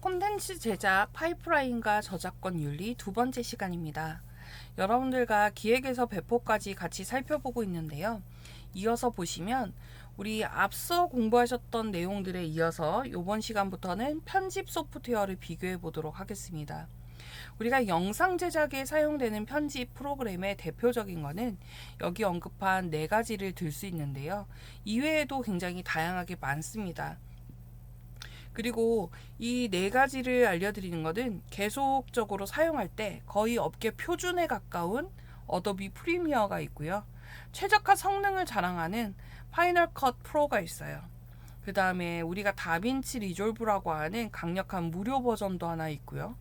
콘텐츠 제작 파이프라인과 저작권 윤리 두 번째 시간입니다. 여러분들과 기획에서 배포까지 같이 살펴보고 있는데요. 이어서 보시면 우리 앞서 공부하셨던 내용들에 이어서 이번 시간부터는 편집 소프트웨어를 비교해 보도록 하겠습니다. 우리가 영상 제작에 사용되는 편집 프로그램의 대표적인 거는 여기 언급한 네 가지를 들 수 있는데요. 이외에도 굉장히 다양하게 많습니다. 그리고 이 네 가지를 알려드리는 것은 계속적으로 사용할 때 거의 업계 표준에 가까운 어도비 프리미어가 있고요. 최적화 성능을 자랑하는 파이널 컷 프로가 있어요. 그 다음에 우리가 다빈치 리졸브라고 하는 강력한 무료 버전도 하나 있고요.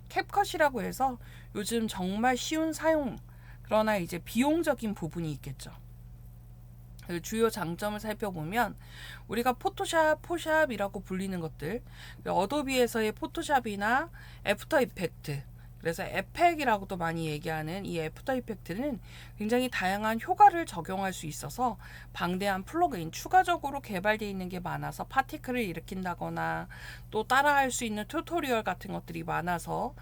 캡컷이라고 해서 요즘 정말 쉬운 사용, 그러나 이제 비용적인 부분이 있겠죠. 그 주요 장점을 살펴보면 우리가 포토샵, 포샵이라고 불리는 것들, 어도비에서의 포토샵이나 애프터 이펙트, 그래서 에펙이라고도 많이 얘기하는 이 애프터 이펙트는 굉장히 다양한 효과를 적용할 수 있어서 방대한 플러그인, 추가적으로 개발되어 있는 게 많아서 파티클을 일으킨다거나 또 따라할 수 있는 튜토리얼 같은 것들이 많아서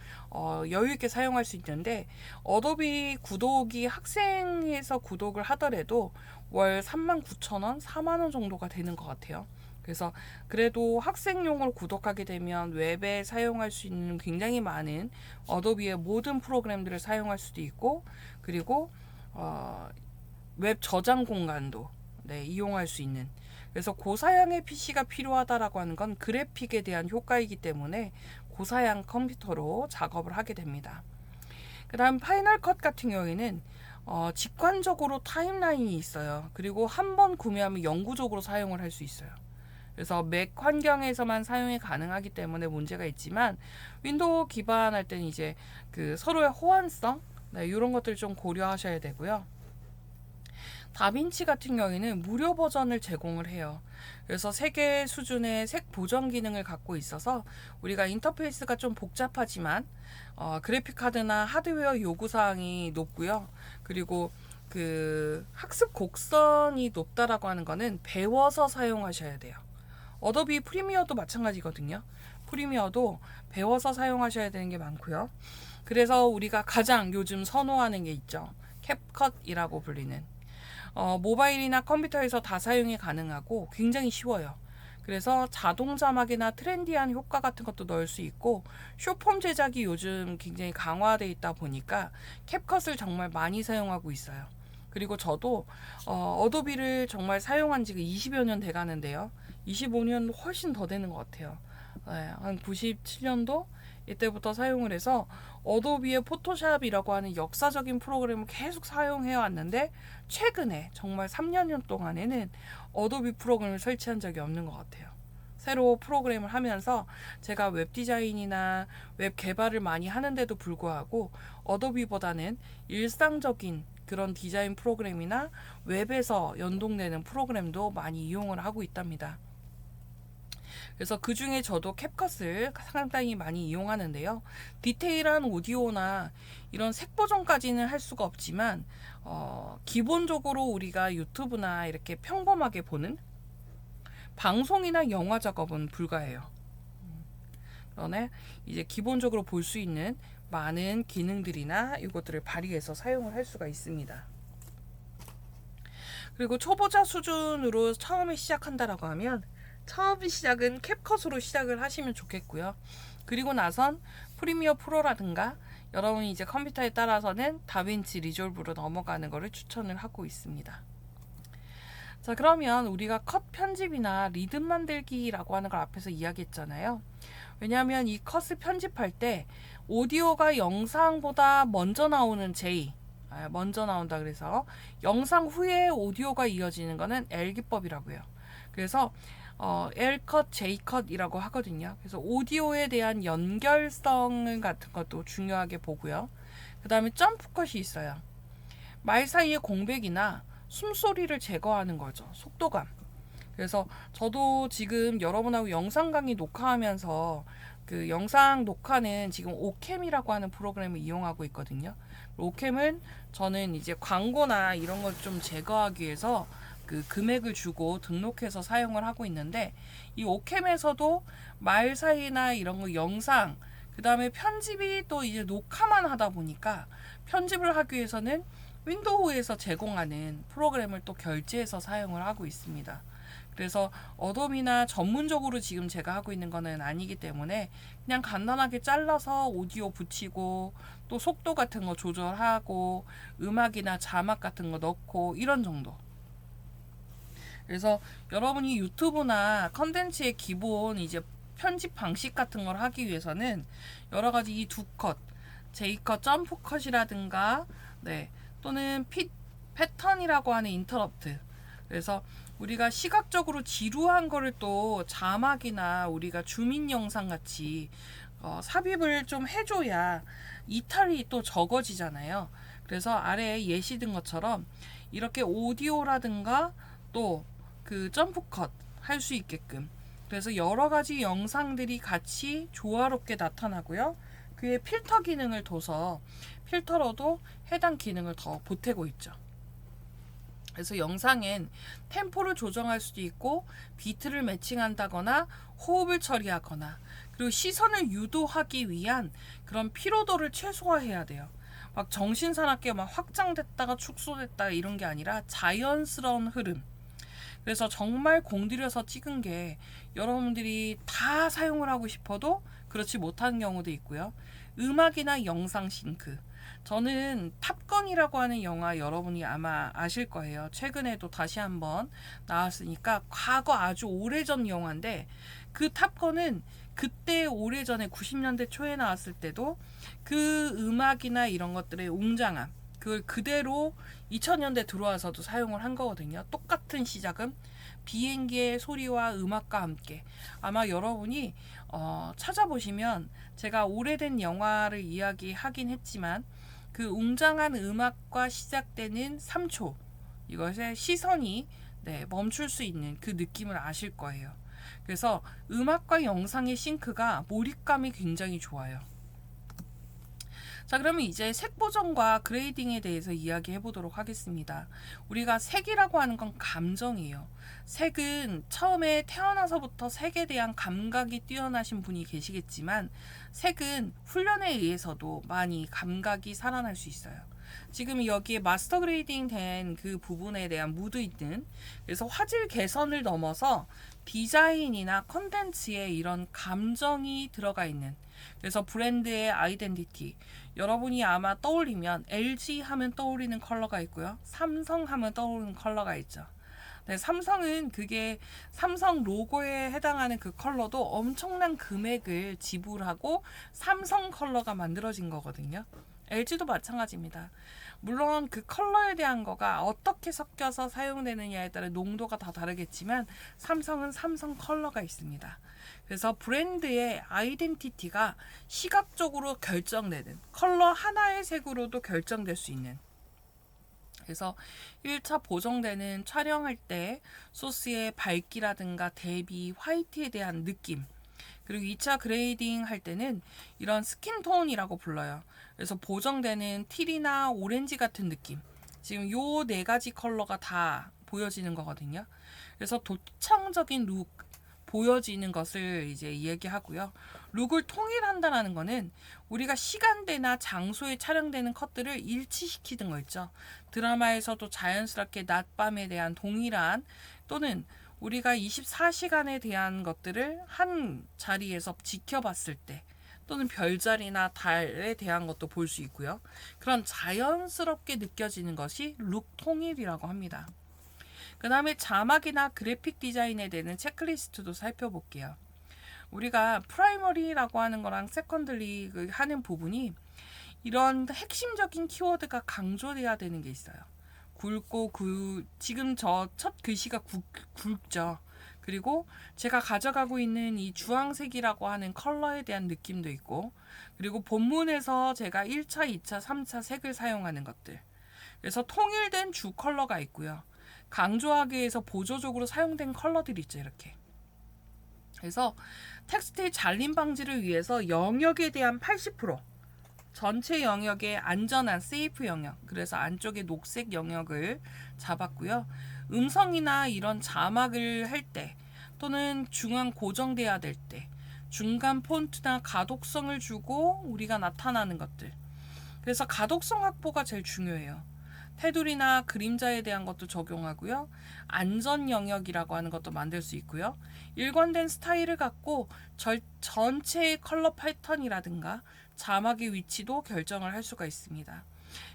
여유 있게 사용할 수 있는데, 어도비 구독이 학생에서 구독을 하더라도 월 39,000원, 4만원 정도가 되는 것 같아요. 그래서 그래도 학생용으로 구독하게 되면 웹에 사용할 수 있는 굉장히 많은 어도비의 모든 프로그램들을 사용할 수도 있고, 그리고 웹 저장 공간도 이용할 수 있는, 그래서 고사양의 PC가 필요하다라고 하는 건 그래픽에 대한 효과이기 때문에 고사양 컴퓨터로 작업을 하게 됩니다. 그 다음 파이널 컷 같은 경우에는 직관적으로 타임라인이 있어요. 그리고 한 번 구매하면 영구적으로 사용을 할 수 있어요. 그래서 맥 환경에서만 사용이 가능하기 때문에 문제가 있지만, 윈도우 기반할 때는 이제 그 서로의 호환성, 이런 것들을 좀 고려하셔야 되고요. 다빈치 같은 경우에는 무료 버전을 제공을 해요. 그래서 세계 수준의 색 보정 기능을 갖고 있어서 우리가 인터페이스가 좀 복잡하지만 그래픽 카드나 하드웨어 요구 사항이 높고요. 그리고 그 학습 곡선이 높다라고 하는 거는 배워서 사용하셔야 돼요. 어도비 프리미어도 마찬가지거든요. 프리미어도 배워서 사용하셔야 되는 게 많고요. 그래서 우리가 가장 요즘 선호하는 게 있죠. 캡컷이라고 불리는 모바일이나 컴퓨터에서 다 사용이 가능하고 굉장히 쉬워요. 그래서 자동 자막이나 트렌디한 효과 같은 것도 넣을 수 있고, 숏폼 제작이 요즘 굉장히 강화되어 있다 보니까 캡컷을 정말 많이 사용하고 있어요. 그리고 저도 어도비를 정말 사용한 지가 20여 년 돼가는데요. 25년 훨씬 더 되는 것 같아요. 한 97년도 이때부터 사용을 해서 어도비의 포토샵이라고 하는 역사적인 프로그램을 계속 사용해 왔는데, 최근에 정말 3년 동안에는 어도비 프로그램을 설치한 적이 없는 것 같아요. 새로 프로그램을 하면서 제가 웹 디자인이나 웹 개발을 많이 하는데도 불구하고 어도비보다는 일상적인 그런 디자인 프로그램이나 웹에서 연동되는 프로그램도 많이 이용을 하고 있답니다. 그래서 그 중에 저도 캡컷을 상당히 많이 이용하는데요. 디테일한 오디오나 이런 색 보정까지는 할 수가 없지만 기본적으로 우리가 유튜브나 이렇게 평범하게 보는 방송이나 영화 작업은 불가해요. 그러나 이제 기본적으로 볼 수 있는 많은 기능들이나 이것들을 발휘해서 사용을 할 수가 있습니다. 그리고 초보자 수준으로 처음에 시작한다라고 하면 처음 시작은 캡컷으로 시작을 하시면 좋겠고요. 그리고 나선 프리미어 프로라든가 여러분이 이제 컴퓨터에 따라서는 다빈치 리졸브로 넘어가는 것을 추천을 하고 있습니다. 자, 그러면 우리가 컷 편집이나 리듬 만들기라고 하는 걸 앞에서 이야기했잖아요. 왜냐하면 이 컷을 편집할 때 오디오가 영상보다 먼저 나오는 먼저 나온다 그래서 영상 후에 오디오가 이어지는 거는 L 기법이라고요. 그래서 L컷, J컷이라고 하거든요. 그래서 오디오에 대한 연결성 같은 것도 중요하게 보고요. 그 다음에 점프컷이 있어요. 말 사이의 공백이나 숨소리를 제거하는 거죠. 속도감. 그래서 저도 지금 여러분하고 영상 강의 녹화하면서 그 영상 녹화는 지금 오캠이라고 하는 프로그램을 이용하고 있거든요. 오캠은 저는 이제 광고나 이런 걸 좀 제거하기 위해서 그 금액을 주고 등록해서 사용을 하고 있는데, 이 오캠에서도 말 사이나 이런 거 영상, 그 다음에 편집이 또 이제 녹화만 하다 보니까 편집을 하기 위해서는 윈도우에서 제공하는 프로그램을 또 결제해서 사용을 하고 있습니다. 그래서 어도비나 전문적으로 지금 제가 하고 있는 거는 아니기 때문에 그냥 간단하게 잘라서 오디오 붙이고 또 속도 같은 거 조절하고 음악이나 자막 같은 거 넣고 이런 정도. 그래서 여러분이 유튜브나 컨텐츠의 기본 이제 편집 방식 같은 걸 하기 위해서는 여러 가지 이 두 컷, J컷, 점프컷이라든가 네, 또는 패턴이라고 하는 인터럽트. 그래서 우리가 시각적으로 지루한 거를 또 자막이나 우리가 주민 영상 같이 삽입을 좀 해줘야 이탈이 또 적어지잖아요. 그래서 아래에 예시 든 것처럼 이렇게 오디오라든가 또 그 점프컷 할 수 있게끔, 그래서 여러 가지 영상들이 같이 조화롭게 나타나고요. 그에 필터 기능을 둬서 필터로도 해당 기능을 더 보태고 있죠. 그래서 영상엔 템포를 조정할 수도 있고 비트를 매칭한다거나 호흡을 처리하거나, 그리고 시선을 유도하기 위한 그런 피로도를 최소화해야 돼요. 막 정신사납게 막 확장됐다가 축소됐다 이런 게 아니라 자연스러운 흐름. 그래서 정말 공들여서 찍은 게 여러분들이 다 사용을 하고 싶어도 그렇지 못한 경우도 있고요. 음악이나 영상 싱크. 저는 탑건이라고 하는 영화 여러분이 아마 아실 거예요. 최근에도 다시 한번 나왔으니까 과거 아주 오래전 영화인데, 그 탑건은 그때 오래전에 90년대 초에 나왔을 때도 그 음악이나 이런 것들의 웅장함, 그걸 그대로 2000년대 들어와서도 사용을 한 거거든요. 똑같은 시작음, 비행기의 소리와 음악과 함께. 아마 여러분이 찾아보시면 제가 오래된 영화를 이야기하긴 했지만 그 웅장한 음악과 시작되는 3초, 이것의 시선이 멈출 수 있는 그 느낌을 아실 거예요. 그래서 음악과 영상의 싱크가 몰입감이 굉장히 좋아요. 자, 그러면 이제 색 보정과 그레이딩에 대해서 이야기해 보도록 하겠습니다. 우리가 색이라고 하는 건 감정이에요. 색은 처음에 태어나서부터 색에 대한 감각이 뛰어나신 분이 계시겠지만, 색은 훈련에 의해서도 많이 감각이 살아날 수 있어요. 지금 여기에 마스터 그레이딩 된 그 부분에 대한 무드 있는, 그래서 화질 개선을 넘어서 디자인이나 컨텐츠에 이런 감정이 들어가 있는, 그래서 브랜드의 아이덴티티, 여러분이 아마 떠올리면 LG 하면 떠오르는 컬러가 있고요, 삼성 하면 떠오르는 컬러가 있죠. 네, 삼성은 그게 삼성 로고에 해당하는 그 컬러도 엄청난 금액을 지불하고 삼성 컬러가 만들어진 거거든요. LG도 마찬가지입니다. 물론 그 컬러에 대한 거가 어떻게 섞여서 사용되느냐에 따라 농도가 다 다르겠지만 삼성은 삼성 컬러가 있습니다. 그래서 브랜드의 아이덴티티가 시각적으로 결정되는, 컬러 하나의 색으로도 결정될 수 있는, 그래서 1차 보정되는 촬영할 때 소스의 밝기라든가 대비, 화이트에 대한 느낌, 그리고 2차 그레이딩 할 때는 이런 스킨톤이라고 불러요. 그래서 보정되는 틸이나 오렌지 같은 느낌, 지금 요 네 가지 컬러가 다 보여지는 거거든요. 그래서 도청적인 룩, 보여지는 것을 이제 얘기하고요. 룩을 통일한다는 거는 우리가 시간대나 장소에 촬영되는 컷들을 일치시키는 거 있죠. 드라마에서도 자연스럽게 낮밤에 대한 동일한, 또는 우리가 24시간에 대한 것들을 한 자리에서 지켜봤을 때, 또는 별자리나 달에 대한 것도 볼 수 있고요. 그런 자연스럽게 느껴지는 것이 룩 통일이라고 합니다. 그 다음에 자막이나 그래픽 디자인에 대한 체크리스트도 살펴볼게요. 우리가 프라이머리라고 하는 거랑 세컨더리 하는 부분이 이런 핵심적인 키워드가 강조돼야 되는 게 있어요. 굵고 지금 저 첫 글씨가 굵죠. 그리고 제가 가져가고 있는 이 주황색이라고 하는 컬러에 대한 느낌도 있고, 그리고 본문에서 제가 1차, 2차, 3차 색을 사용하는 것들, 그래서 통일된 주 컬러가 있고요. 강조하기 위해서 보조적으로 사용된 컬러들이 있죠, 이렇게. 그래서 텍스트의 잘림 방지를 위해서 영역에 대한 80%, 전체 영역의 안전한 세이프 영역, 그래서 안쪽에 녹색 영역을 잡았고요. 음성이나 이런 자막을 할 때, 또는 중앙 고정돼야 될 때, 중간 폰트나 가독성을 주고 우리가 나타나는 것들. 그래서 가독성 확보가 제일 중요해요. 테두리나 그림자에 대한 것도 적용하고요. 안전 영역이라고 하는 것도 만들 수 있고요. 일관된 스타일을 갖고 전체의 컬러 패턴이라든가 자막의 위치도 결정을 할 수가 있습니다.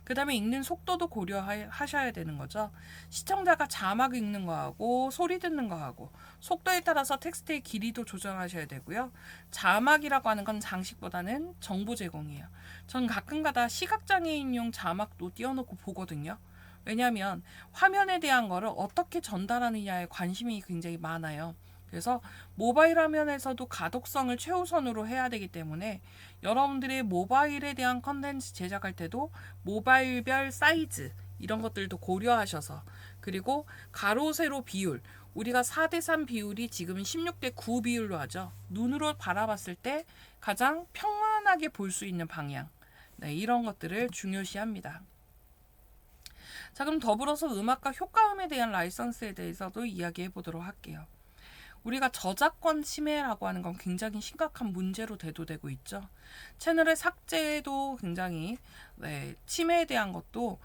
그 다음에 읽는 속도도 고려하셔야 되는 거죠. 시청자가 자막 읽는 거하고 소리 듣는 거하고 속도에 따라서 텍스트의 길이도 조정하셔야 되고요. 자막이라고 하는 건 장식보다는 정보 제공이에요. 전 가끔가다 시각장애인용 자막도 띄워놓고 보거든요. 왜냐하면 화면에 대한 거를 어떻게 전달하느냐에 관심이 굉장히 많아요. 그래서 모바일 화면에서도 가독성을 최우선으로 해야 되기 때문에 여러분들의 모바일에 대한 컨텐츠 제작할 때도 모바일별 사이즈 이런 것들도 고려하셔서, 그리고 가로 세로 비율, 우리가 4:3 비율이 지금 16:9 비율로 하죠. 눈으로 바라봤을 때 가장 평안하게 볼 수 있는 방향, 네, 이런 것들을 중요시합니다. 자, 그럼 더불어서 음악과 효과음에 대한 라이선스에 대해서도 이야기해 보도록 할게요. 우리가 저작권 침해라고 하는 건 굉장히 심각한 문제로 대두되고 있죠. 채널의 삭제도 굉장히, 침해에 대한 것도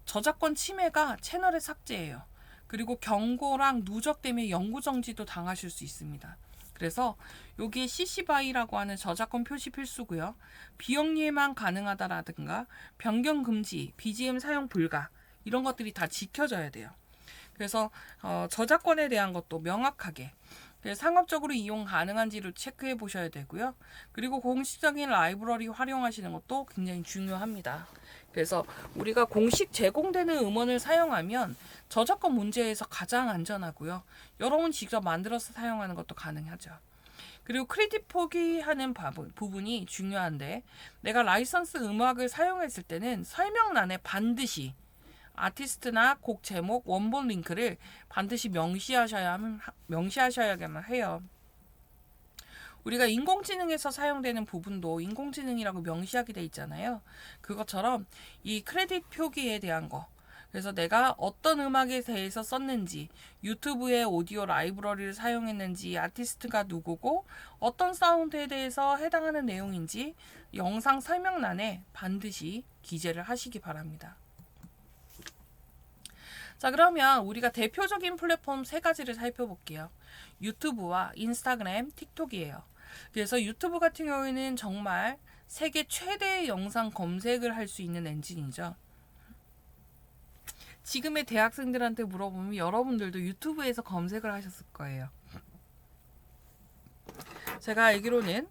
저작권 침해가 채널의 삭제예요. 그리고 경고랑 누적 때문에 영구 정지도 당하실 수 있습니다. 그래서 여기에 CC BY라고 하는 저작권 표시 필수고요. 비영리에만 가능하다라든가 변경 금지, BGM 사용 불가 이런 것들이 다 지켜져야 돼요. 그래서 저작권에 대한 것도 명확하게 상업적으로 이용 가능한지를 체크해 보셔야 되고요. 그리고 공식적인 라이브러리 활용하시는 것도 굉장히 중요합니다. 그래서 우리가 공식 제공되는 음원을 사용하면 저작권 문제에서 가장 안전하고요. 여러분 직접 만들어서 사용하는 것도 가능하죠. 그리고 크레딧 포기하는 부분이 중요한데, 내가 라이선스 음악을 사용했을 때는 설명란에 반드시 아티스트나 곡 제목, 원본 링크를 반드시 명시하셔야만 해요. 우리가 인공지능에서 사용되는 부분도 인공지능이라고 명시하게 돼 있잖아요. 그것처럼 이 크레딧 표기에 대한 거, 그래서 내가 어떤 음악에 대해서 썼는지, 유튜브의 오디오 라이브러리를 사용했는지, 아티스트가 누구고 어떤 사운드에 대해서 해당하는 내용인지 영상 설명란에 반드시 기재를 하시기 바랍니다. 자, 그러면 우리가 대표적인 플랫폼 3가지를 살펴볼게요. 유튜브와 인스타그램, 틱톡이에요. 그래서 유튜브 같은 경우에는 정말 세계 최대의 영상 검색을 할 수 있는 엔진이죠. 지금의 대학생들한테 물어보면 여러분들도 유튜브에서 검색을 하셨을 거예요. 제가 알기로는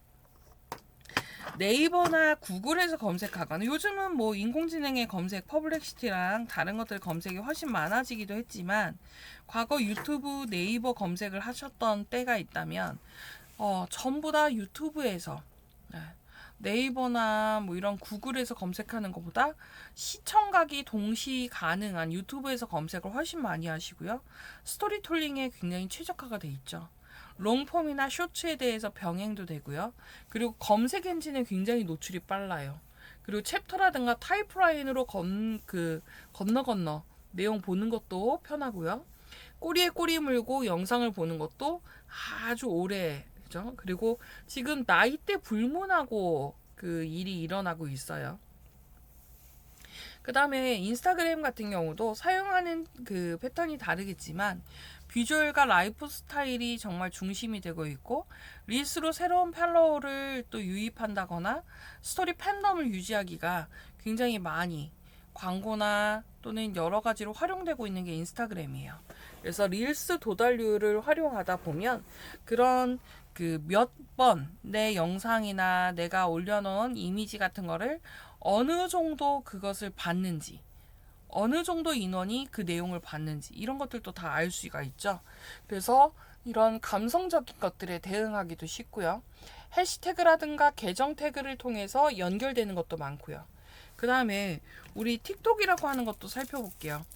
네이버나 구글에서 검색하거나, 요즘은 뭐 인공지능의 검색 퍼블렉시티랑 다른 것들 검색이 훨씬 많아지기도 했지만, 과거 유튜브, 네이버 검색을 하셨던 때가 있다면 전부 다 유튜브에서, 네이버나 뭐 이런 구글에서 검색하는 것보다 시청각이 동시 가능한 유튜브에서 검색을 훨씬 많이 하시고요. 스토리텔링에 굉장히 최적화가 돼 있죠. 롱폼이나 쇼츠에 대해서 병행도 되고요. 그리고 검색 엔진에 굉장히 노출이 빨라요. 그리고 챕터라든가 타이프라인으로 건너 내용 보는 것도 편하고요. 꼬리에 꼬리 물고 영상을 보는 것도 아주 오래죠. 그리고 지금 나이대 불문하고 그 일이 일어나고 있어요. 그 다음에 인스타그램 같은 경우도 사용하는 그 패턴이 다르겠지만 비주얼과 라이프 스타일이 정말 중심이 되고 있고, 릴스로 새로운 팔로워를 또 유입한다거나 스토리 팬덤을 유지하기가 굉장히 많이 광고나 또는 여러 가지로 활용되고 있는 게 인스타그램이에요. 그래서 릴스 도달률을 활용하다 보면 그런 그 몇 번 내 영상이나 내가 올려놓은 이미지 같은 거를 어느 정도 그것을 봤는지, 어느 정도 인원이 그 내용을 봤는지 이런 것들도 다 알 수가 있죠. 그래서 이런 감성적인 것들에 대응하기도 쉽고요. 해시태그라든가 계정 태그를 통해서 연결되는 것도 많고요. 그 다음에 우리 틱톡이라고 하는 것도 살펴볼게요.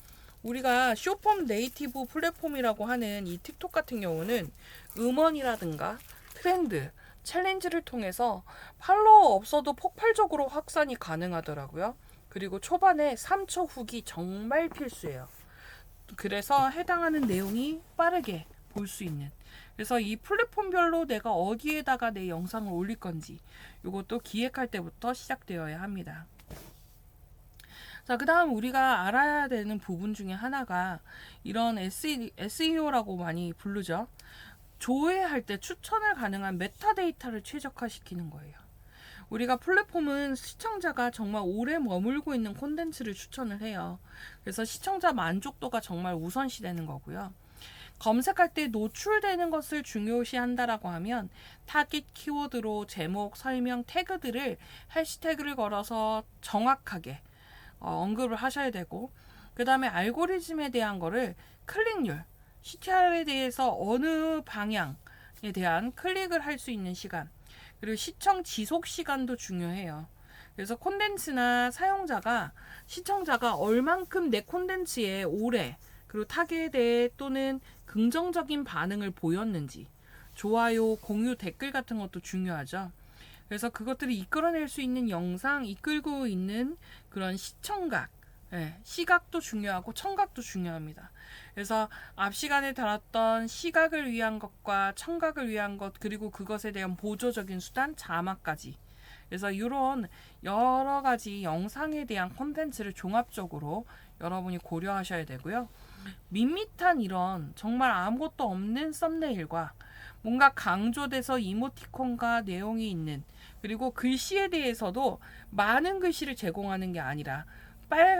우리가 쇼폼 네이티브 플랫폼이라고 하는 이 틱톡 같은 경우는 음원이라든가 트렌드, 챌린지를 통해서 팔로워 없어도 폭발적으로 확산이 가능하더라고요. 그리고 초반에 3초 후기 정말 필수예요. 그래서 해당하는 내용이 빠르게 볼 수 있는. 그래서 이 플랫폼별로 내가 어디에다가 내 영상을 올릴 건지 이것도 기획할 때부터 시작되어야 합니다. 자, 그 다음 우리가 알아야 되는 부분 중에 하나가 이런 SEO라고 많이 부르죠. 조회할 때 추천을 가능한 메타데이터를 최적화시키는 거예요. 우리가 플랫폼은 시청자가 정말 오래 머물고 있는 콘텐츠를 추천을 해요. 그래서 시청자 만족도가 정말 우선시 되는 거고요. 검색할 때 노출되는 것을 중요시한다라고 하면 타깃 키워드로 제목, 설명, 태그들을 해시태그를 걸어서 정확하게 언급을 하셔야 되고, 그 다음에 알고리즘에 대한 거를 클릭률, CTR에 대해서 어느 방향에 대한 클릭을 할 수 있는 시간, 그리고 시청 지속 시간도 중요해요. 그래서 콘텐츠나 시청자가 얼만큼 내 콘텐츠에 오래, 그리고 타겟에 대해 또는 긍정적인 반응을 보였는지, 좋아요, 공유, 댓글 같은 것도 중요하죠. 그래서 그것들을 이끌어낼 수 있는 영상, 이끌고 있는 그런 시청각, 시각도 중요하고 청각도 중요합니다. 그래서 앞 시간에 다뤘던 시각을 위한 것과 청각을 위한 것, 그리고 그것에 대한 보조적인 수단, 자막까지. 그래서 이런 여러 가지 영상에 대한 콘텐츠를 종합적으로 여러분이 고려하셔야 되고요. 밋밋한 이런 정말 아무것도 없는 썸네일과 뭔가 강조돼서 이모티콘과 내용이 있는, 그리고 글씨에 대해서도 많은 글씨를 제공하는 게 아니라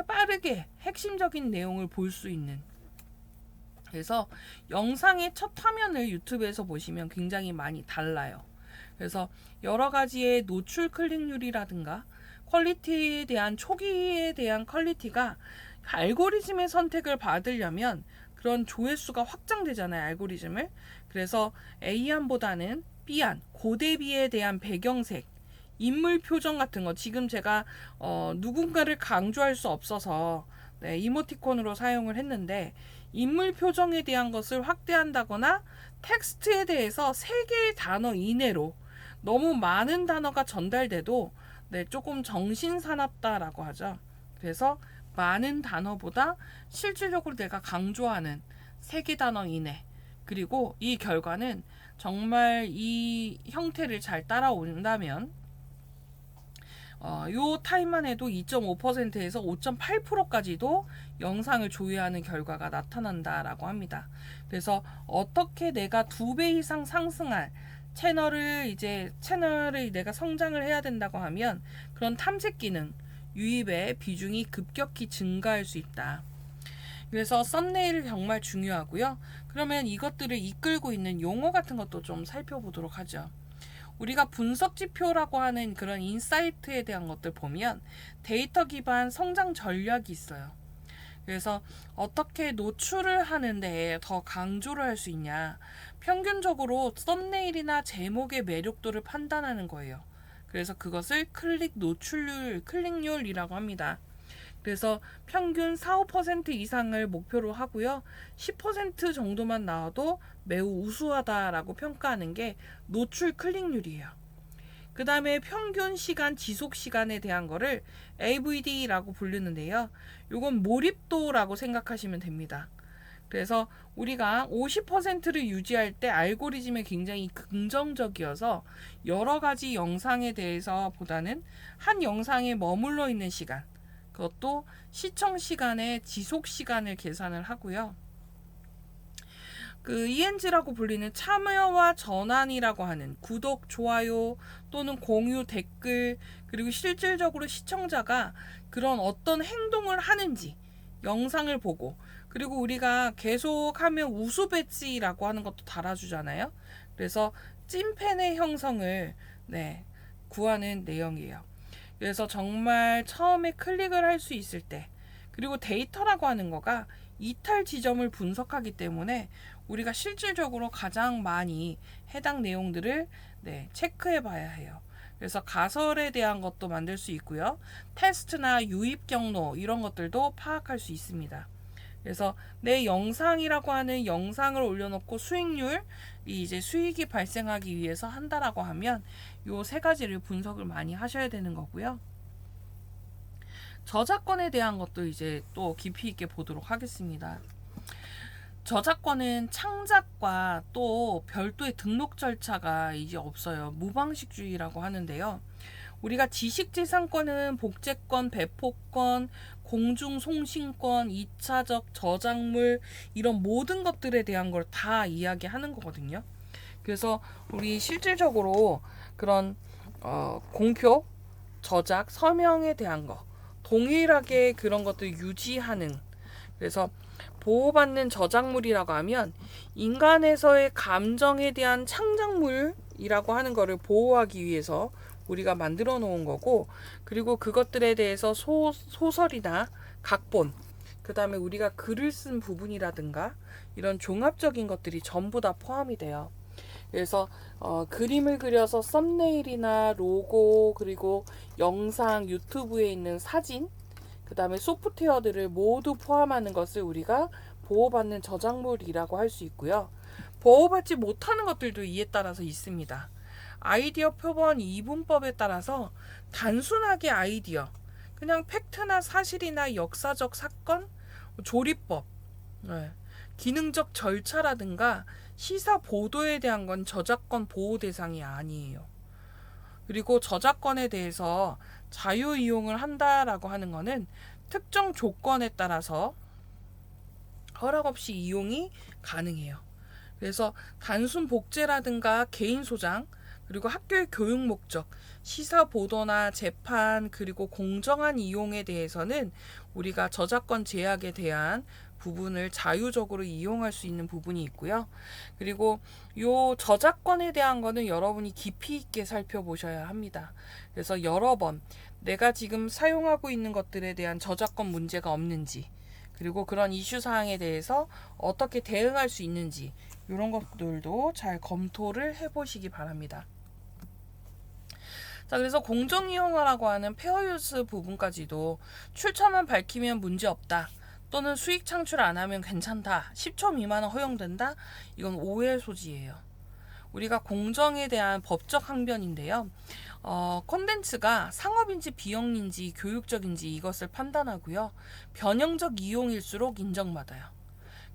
빠르게 핵심적인 내용을 볼 수 있는. 그래서 영상의 첫 화면을 유튜브에서 보시면 굉장히 많이 달라요. 그래서 여러 가지의 노출 클릭률이라든가 퀄리티에 대한 초기에 대한 퀄리티가 알고리즘의 선택을 받으려면 그런 조회수가 확장되잖아요, 알고리즘을. 그래서 A안보다는 B안, 고대비에 대한 배경색, 인물 표정 같은 거, 지금 제가 누군가를 강조할 수 없어서 이모티콘으로 사용을 했는데, 인물 표정에 대한 것을 확대한다거나 텍스트에 대해서 3개의 단어 이내로 너무 많은 단어가 전달돼도 조금 정신사납다라고 하죠. 그래서 많은 단어보다 실질적으로 내가 강조하는 3개 단어 이내, 그리고 이 결과는 정말 이 형태를 잘 따라온다면 요 타임만 해도 2.5%에서 5.8%까지도 영상을 조회하는 결과가 나타난다라고 합니다. 그래서 어떻게 내가 2배 이상 상승할 채널을 내가 성장을 해야 된다고 하면 그런 탐색 기능 유입의 비중이 급격히 증가할 수 있다. 그래서 썸네일이 정말 중요하고요. 그러면 이것들을 이끌고 있는 용어 같은 것도 좀 살펴보도록 하죠. 우리가 분석 지표라고 하는 그런 인사이트에 대한 것들 보면 데이터 기반 성장 전략이 있어요. 그래서 어떻게 노출을 하는데 더 강조를 할 수 있냐, 평균적으로 썸네일이나 제목의 매력도를 판단하는 거예요. 그래서 그것을 클릭률이라고 합니다. 그래서 평균 4~5% 이상을 목표로 하고요. 10% 정도만 나와도 매우 우수하다라고 평가하는 게 노출 클릭률이에요. 그 다음에 평균 시간, 지속 시간에 대한 거를 AVD라고 부르는데요. 이건 몰입도라고 생각하시면 됩니다. 그래서 우리가 50%를 유지할 때 알고리즘이 굉장히 긍정적이어서 여러 가지 영상에 대해서 보다는 한 영상에 머물러 있는 시간, 그것도 시청 시간의 지속 시간을 계산을 하고요. 그 ENG라고 불리는 참여와 전환이라고 하는 구독, 좋아요 또는 공유, 댓글, 그리고 실질적으로 시청자가 그런 어떤 행동을 하는지 영상을 보고, 그리고 우리가 계속하면 우수 배지라고 하는 것도 달아주잖아요. 그래서 찐팬의 형성을 구하는 내용이에요. 그래서 정말 처음에 클릭을 할 수 있을 때, 그리고 데이터라고 하는 거가 이탈 지점을 분석하기 때문에 우리가 실질적으로 가장 많이 해당 내용들을 체크해 봐야 해요. 그래서 가설에 대한 것도 만들 수 있고요. 테스트나 유입 경로 이런 것들도 파악할 수 있습니다. 그래서 내 영상이라고 하는 영상을 올려놓고 수익이 발생하기 위해서 한다라고 하면 요 3가지를 분석을 많이 하셔야 되는 거고요. 저작권에 대한 것도 또 깊이 있게 보도록 하겠습니다. 저작권은 창작과 또 별도의 등록 절차가 이제 없어요. 무방식주의라고 하는데요. 우리가 지식재산권은 복제권, 배포권, 공중송신권, 2차적 저작물 이런 모든 것들에 대한 걸 다 이야기하는 거거든요. 그래서 우리 실질적으로 그런 공표, 저작, 서명에 대한 거 동일하게 그런 것들 유지하는, 그래서 보호받는 저작물이라고 하면 인간에서의 감정에 대한 창작물이라고 하는 거를 보호하기 위해서 우리가 만들어 놓은 거고, 그리고 그것들에 대해서 소설이나 각본, 그 다음에 우리가 글을 쓴 부분이라든가 이런 종합적인 것들이 전부 다 포함이 돼요. 그래서 그림을 그려서 썸네일이나 로고, 그리고 영상, 유튜브에 있는 사진, 그 다음에 소프트웨어들을 모두 포함하는 것을 우리가 보호받는 저작물이라고 할 수 있고요. 보호받지 못하는 것들도 이에 따라서 있습니다. 아이디어 표본 이분법에 따라서 단순하게 아이디어, 그냥 팩트나 사실이나 역사적 사건, 조리법, 기능적 절차라든가 시사 보도에 대한 건 저작권 보호 대상이 아니에요. 그리고 저작권에 대해서 자유 이용을 한다라고 하는 거는 특정 조건에 따라서 허락 없이 이용이 가능해요. 그래서 단순 복제라든가 개인 소장, 그리고 학교의 교육 목적, 시사 보도나 재판, 그리고 공정한 이용에 대해서는 우리가 저작권 제약에 대한 부분을 자유적으로 이용할 수 있는 부분이 있고요. 그리고 요 저작권에 대한 거는 여러분이 깊이 있게 살펴보셔야 합니다. 그래서 여러 번 내가 지금 사용하고 있는 것들에 대한 저작권 문제가 없는지, 그리고 그런 이슈 사항에 대해서 어떻게 대응할 수 있는지, 이런 것들도 잘 검토를 해보시기 바랍니다. 자, 그래서 공정이용화라고 하는 페어유스 부분까지도 출처만 밝히면 문제없다, 또는 수익 창출 안 하면 괜찮다, 10초 미만은 허용된다, 이건 오해의 소지예요. 우리가 공정에 대한 법적 항변인데요. 콘텐츠가 상업인지 비영리인지 교육적인지 이것을 판단하고요. 변형적 이용일수록 인정받아요.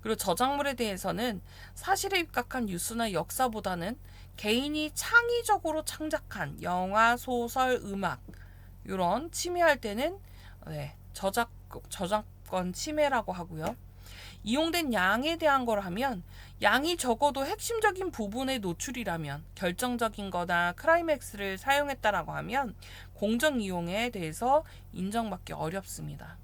그리고 저작물에 대해서는 사실에 입각한 뉴스나 역사보다는 개인이 창의적으로 창작한 영화, 소설, 음악, 이런 침해할 때는 저작권 침해라고 하고요. 이용된 양에 대한 걸 하면 양이 적어도 핵심적인 부분의 노출이라면, 결정적인 거나 클라이맥스를 사용했다라고 하면 공정 이용에 대해서 인정받기 어렵습니다.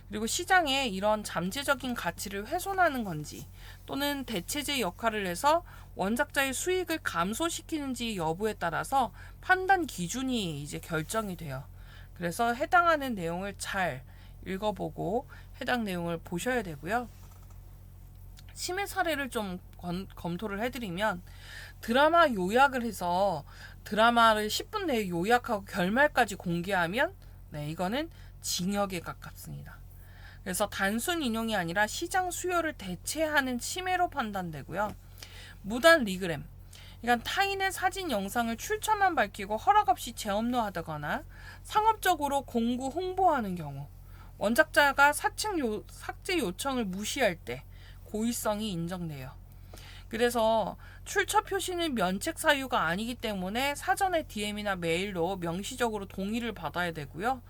그리고 시장에 이런 잠재적인 가치를 훼손하는 건지, 또는 대체제 역할을 해서 원작자의 수익을 감소시키는지 여부에 따라서 판단 기준이 이제 결정이 돼요. 그래서 해당하는 내용을 잘 읽어보고 해당 내용을 보셔야 되고요. 침해 사례를 좀 검토를 해드리면, 드라마 요약을 해서 드라마를 10분 내에 요약하고 결말까지 공개하면 이거는 징역에 가깝습니다. 그래서 단순 인용이 아니라 시장 수요를 대체하는 침해로 판단되고요. 무단 리그램, 그러니까 타인의 사진 영상을 출처만 밝히고 허락 없이 재업로하다거나 상업적으로 공구 홍보하는 경우, 원작자가 삭제 요청을 무시할 때 고의성이 인정돼요. 그래서 출처 표시는 면책 사유가 아니기 때문에 사전에 DM이나 메일로 명시적으로 동의를 받아야 되고요.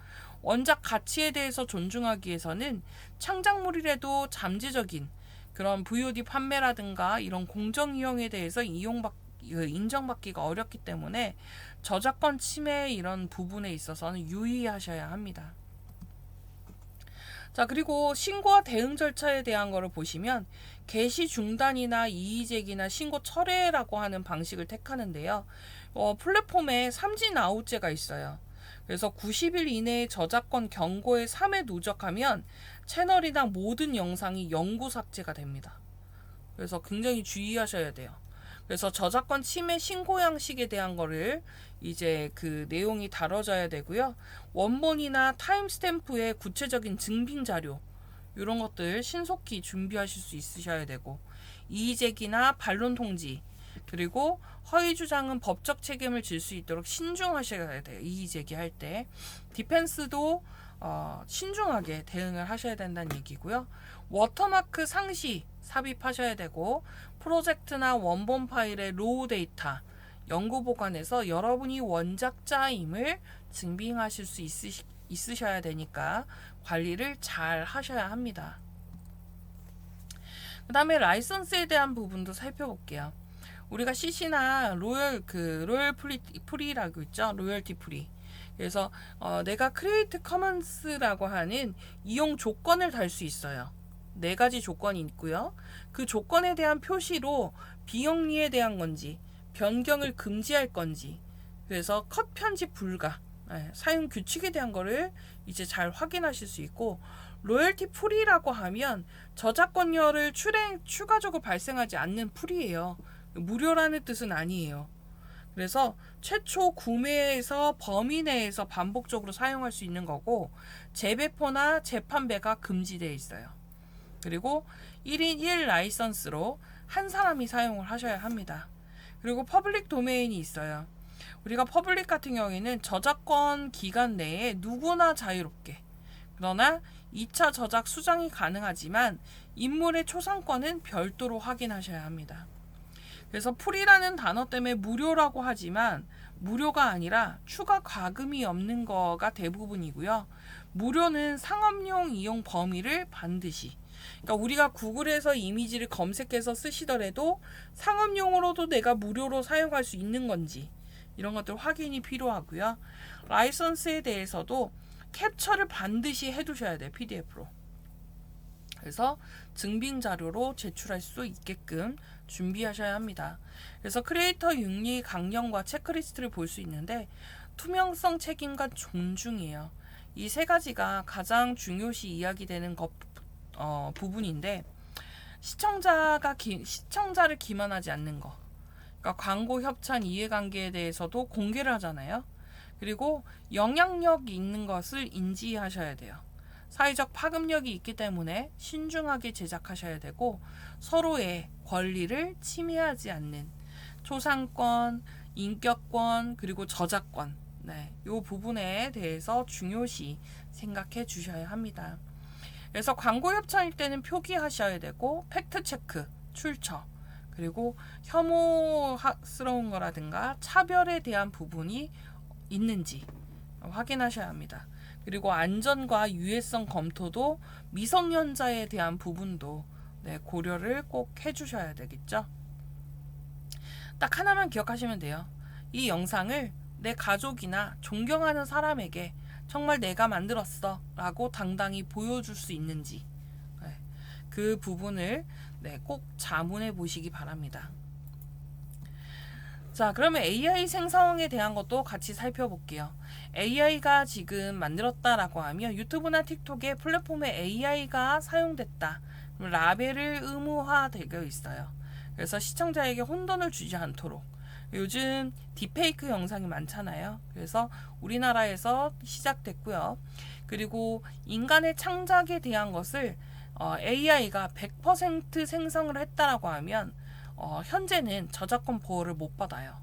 원작 가치에 대해서 존중하기 위해서는 창작물이라도 잠재적인 그런 VOD 판매라든가 이런 공정 이용에 대해서 인정받기가 어렵기 때문에 저작권 침해 이런 부분에 있어서는 유의하셔야 합니다. 자, 그리고 신고와 대응 절차에 대한 거를 보시면 게시 중단이나 이의제기나 신고 철회라고 하는 방식을 택하는데요. 플랫폼에 삼진 아웃제가 있어요. 그래서 90일 이내에 저작권 경고의 3회 누적하면 채널이나 모든 영상이 영구 삭제가 됩니다. 그래서 굉장히 주의하셔야 돼요. 그래서 저작권 침해 신고 양식에 대한 거를 이제 그 내용이 다뤄져야 되고요. 원본이나 타임스탬프의 구체적인 증빙 자료, 이런 것들 신속히 준비하실 수 있으셔야 되고, 이의제기나 반론 통지, 그리고 허위 주장은 법적 책임을 질 수 있도록 신중하셔야 돼요. 이의 제기할 때 디펜스도 신중하게 대응을 하셔야 된다는 얘기고요. 워터마크 상시 삽입하셔야 되고, 프로젝트나 원본 파일의 로우 데이터, 연구 보관에서 여러분이 원작자임을 증빙하실 수 있으셔야 되니까 관리를 잘 하셔야 합니다. 그 다음에 라이선스에 대한 부분도 살펴볼게요. 우리가 CC나 로열 프리라고 있죠. 로열티 프리. 그래서 내가 크리에이트 커먼스라고 하는 이용 조건을 달 수 있어요. 4가지 조건이 있고요. 그 조건에 대한 표시로 비영리에 대한 건지 변경을 금지할 건지, 그래서 컷 편집 불가, 사용 규칙에 대한 거를 이제 잘 확인하실 수 있고, 로열티 프리라고 하면 저작권료를 추가적으로 발생하지 않는 프리예요. 무료라는 뜻은 아니에요. 그래서 최초 구매에서 범위 내에서 반복적으로 사용할 수 있는 거고, 재배포나 재판매가 금지되어 있어요. 그리고 1인 1 라이선스로 한 사람이 사용을 하셔야 합니다. 그리고 퍼블릭 도메인이 있어요. 우리가 퍼블릭 같은 경우에는 저작권 기간 내에 누구나 자유롭게, 그러나 2차 저작 수정이 가능하지만 인물의 초상권은 별도로 확인하셔야 합니다. 그래서 풀이라는 단어 때문에 무료라고 하지만 무료가 아니라 추가 과금이 없는 거가 대부분이고요. 무료는 상업용 이용 범위를 반드시, 그러니까 우리가 구글에서 이미지를 검색해서 쓰시더라도 상업용으로도 내가 무료로 사용할 수 있는 건지 이런 것들 확인이 필요하고요. 라이선스에 대해서도 캡처를 반드시 해두셔야 돼요. PDF로. 그래서 증빙 자료로 제출할 수 있게끔 준비하셔야 합니다. 그래서 크리에이터 윤리 강령과 체크리스트를 볼 수 있는데, 투명성, 책임과 존중이에요. 이 3가지가 가장 중요시 이야기되는 부분인데, 시청자를 기만하지 않는 거. 그러니까 광고 협찬 이해관계에 대해서도 공개를 하잖아요. 그리고 영향력 있는 것을 인지하셔야 돼요. 사회적 파급력이 있기 때문에 신중하게 제작하셔야 되고, 서로의 권리를 침해하지 않는 초상권, 인격권, 그리고 저작권, 이 부분에 대해서 중요시 생각해 주셔야 합니다. 그래서 광고 협찬일 때는 표기하셔야 되고, 팩트체크, 출처, 그리고 혐오스러운 거라든가 차별에 대한 부분이 있는지 확인하셔야 합니다. 그리고 안전과 유해성 검토도 미성년자에 대한 부분도 고려를 꼭 해주셔야 되겠죠. 딱 하나만 기억하시면 돼요. 이 영상을 내 가족이나 존경하는 사람에게 정말 내가 만들었어 라고 당당히 보여줄 수 있는지, 그 부분을 꼭 자문해 보시기 바랍니다. 자, 그러면 AI 생성에 대한 것도 같이 살펴볼게요. AI가 지금 만들었다라고 하면 유튜브나 틱톡에 플랫폼에 AI가 사용됐다, 라벨을 의무화되어 있어요. 그래서 시청자에게 혼돈을 주지 않도록. 요즘 딥페이크 영상이 많잖아요. 그래서 우리나라에서 시작됐고요. 그리고 인간의 창작에 대한 것을 AI가 100% 생성을 했다라고 하면 현재는 저작권 보호를 못 받아요.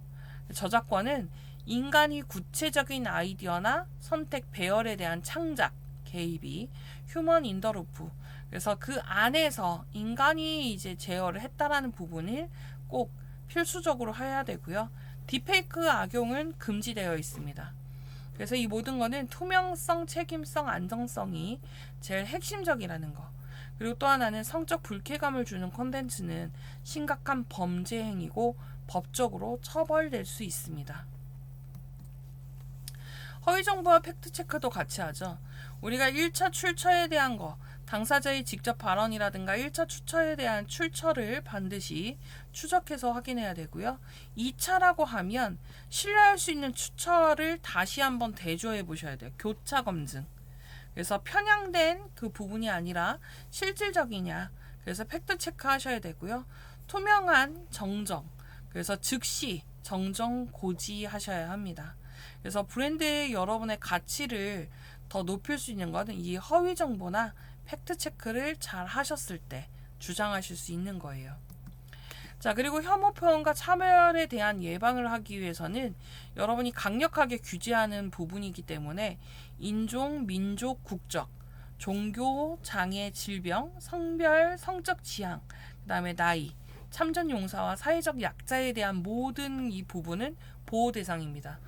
저작권은 인간이 구체적인 아이디어나 선택, 배열에 대한 창작, 개입이 휴먼 인더 루프, 그래서 그 안에서 인간이 이제 제어를 했다라는 부분을 꼭 필수적으로 해야 되고요. 딥페이크 악용은 금지되어 있습니다. 그래서 이 모든 거는 투명성, 책임성, 안정성이 제일 핵심적이라는 거. 그리고 또 하나는 성적 불쾌감을 주는 콘텐츠는 심각한 범죄 행위고 법적으로 처벌될 수 있습니다. 허위 정보와 팩트 체크도 같이 하죠. 우리가 1차 출처에 대한 거, 당사자의 직접 발언이라든가 1차 출처에 대한 출처를 반드시 추적해서 확인해야 되고요. 2차라고 하면 신뢰할 수 있는 출처를 다시 한번 대조해 보셔야 돼요. 교차 검증. 그래서 편향된 그 부분이 아니라 실질적이냐, 그래서 팩트 체크 하셔야 되고요. 투명한 정정, 그래서 즉시 정정 고지 하셔야 합니다. 그래서 브랜드의 여러분의 가치를 더 높일 수 있는 것은 이 허위 정보나 팩트 체크를 잘 하셨을 때 주장하실 수 있는 거예요. 자, 그리고 혐오 표현과 차별에 대한 예방을 하기 위해서는 여러분이 강력하게 규제하는 부분이기 때문에 인종, 민족, 국적, 종교, 장애, 질병, 성별, 성적 지향, 그 다음에 나이, 참전 용사와 사회적 약자에 대한 모든 이 부분은 보호 대상입니다.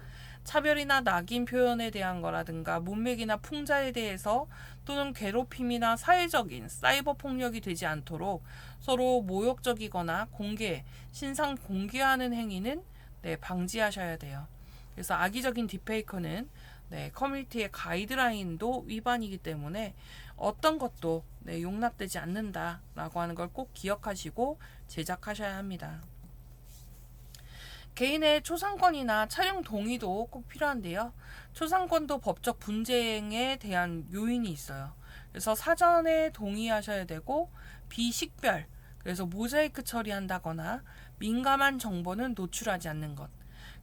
차별이나 낙인 표현에 대한 거라든가 문맥이나 풍자에 대해서 또는 괴롭힘이나 사회적인 사이버 폭력이 되지 않도록 서로 모욕적이거나 공개, 신상 공개하는 행위는 방지하셔야 돼요. 그래서 악의적인 딥페이커는 커뮤니티의 가이드라인도 위반이기 때문에 어떤 것도 용납되지 않는다라고 하는 걸 꼭 기억하시고 제작하셔야 합니다. 개인의 초상권이나 촬영 동의도 꼭 필요한데요. 초상권도 법적 분쟁에 대한 요인이 있어요. 그래서 사전에 동의하셔야 되고 비식별, 그래서 모자이크 처리한다거나 민감한 정보는 노출하지 않는 것.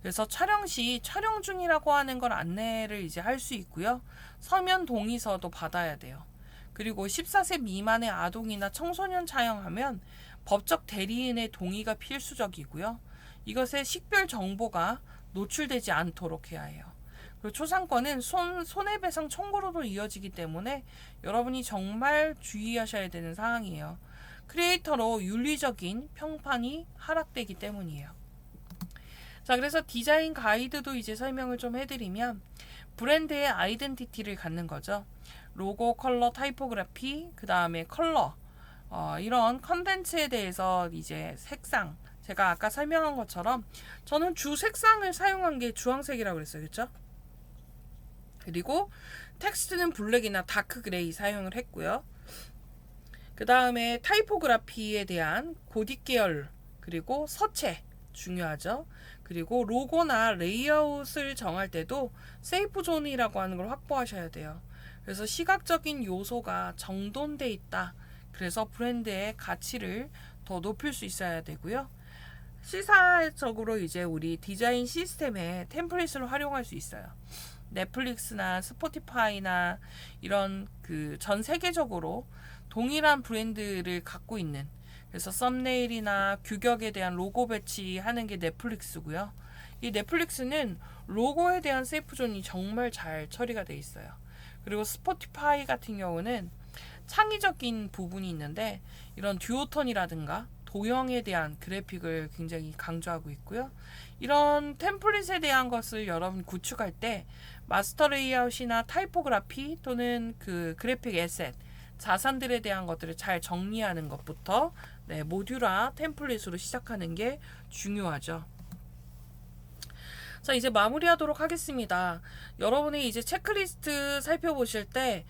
그래서 촬영 시 촬영 중이라고 하는 걸 안내를 이제 할 수 있고요. 서면 동의서도 받아야 돼요. 그리고 14세 미만의 아동이나 청소년 촬영하면 법적 대리인의 동의가 필수적이고요. 이것의 식별 정보가 노출되지 않도록 해야 해요. 그리고 초상권은 손해배상 청구로도 이어지기 때문에 여러분이 정말 주의하셔야 되는 사항이에요. 크리에이터로 윤리적인 평판이 하락되기 때문이에요. 자, 그래서 디자인 가이드도 이제 설명을 좀 해드리면 브랜드의 아이덴티티를 갖는 거죠. 로고, 컬러, 타이포그래피, 그 다음에 컬러, 이런 컨텐츠에 대해서 이제 색상, 제가 아까 설명한 것처럼 저는 주 색상을 사용한 게 주황색이라고 그랬어요. 그렇죠? 그리고 텍스트는 블랙이나 다크 그레이 사용을 했고요. 그 다음에 타이포그래피에 대한 고딕 계열, 그리고 서체 중요하죠. 그리고 로고나 레이아웃을 정할 때도 세이프 존이라고 하는 걸 확보하셔야 돼요. 그래서 시각적인 요소가 정돈돼 있다. 그래서 브랜드의 가치를 더 높일 수 있어야 되고요. 시사적으로 이제 우리 디자인 시스템에 템플릿을 활용할 수 있어요. 넷플릭스나 스포티파이나 이런 그 전 세계적으로 동일한 브랜드를 갖고 있는, 그래서 썸네일이나 규격에 대한 로고 배치하는 게 넷플릭스고요. 이 넷플릭스는 로고에 대한 세이프존이 정말 잘 처리가 돼 있어요. 그리고 스포티파이 같은 경우는 창의적인 부분이 있는데 이런 듀오톤이라든가 도형에 대한 그래픽을 굉장히 강조하고 있고요. 이런 템플릿에 대한 것을 여러분 구축할 때 마스터 레이아웃이나 타이포그래피 또는 그 그래픽 에셋, 자산들에 대한 것들을 잘 정리하는 것부터 모듈화 템플릿으로 시작하는 게 중요하죠. 자, 이제 마무리하도록 하겠습니다. 여러분이 이제 체크리스트 살펴보실 때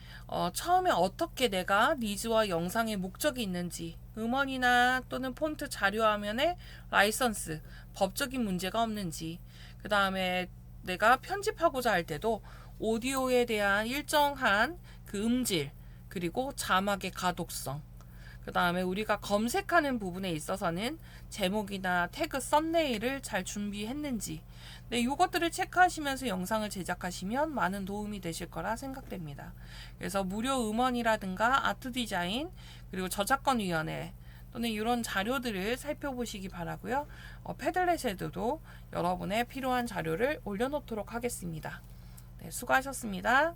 처음에 어떻게 내가 니즈와 영상의 목적이 있는지, 음원이나 또는 폰트 자료 화면에 라이선스, 법적인 문제가 없는지, 그 다음에 내가 편집하고자 할 때도 오디오에 대한 일정한 그 음질, 그리고 자막의 가독성, 그 다음에 우리가 검색하는 부분에 있어서는 제목이나 태그, 썸네일을 잘 준비했는지, 이것들을 체크하시면서 영상을 제작하시면 많은 도움이 되실 거라 생각됩니다. 그래서 무료 음원이라든가 아트 디자인, 그리고 저작권위원회 또는 이런 자료들을 살펴보시기 바라고요. 패들렛에도 여러분의 필요한 자료를 올려놓도록 하겠습니다. 수고하셨습니다.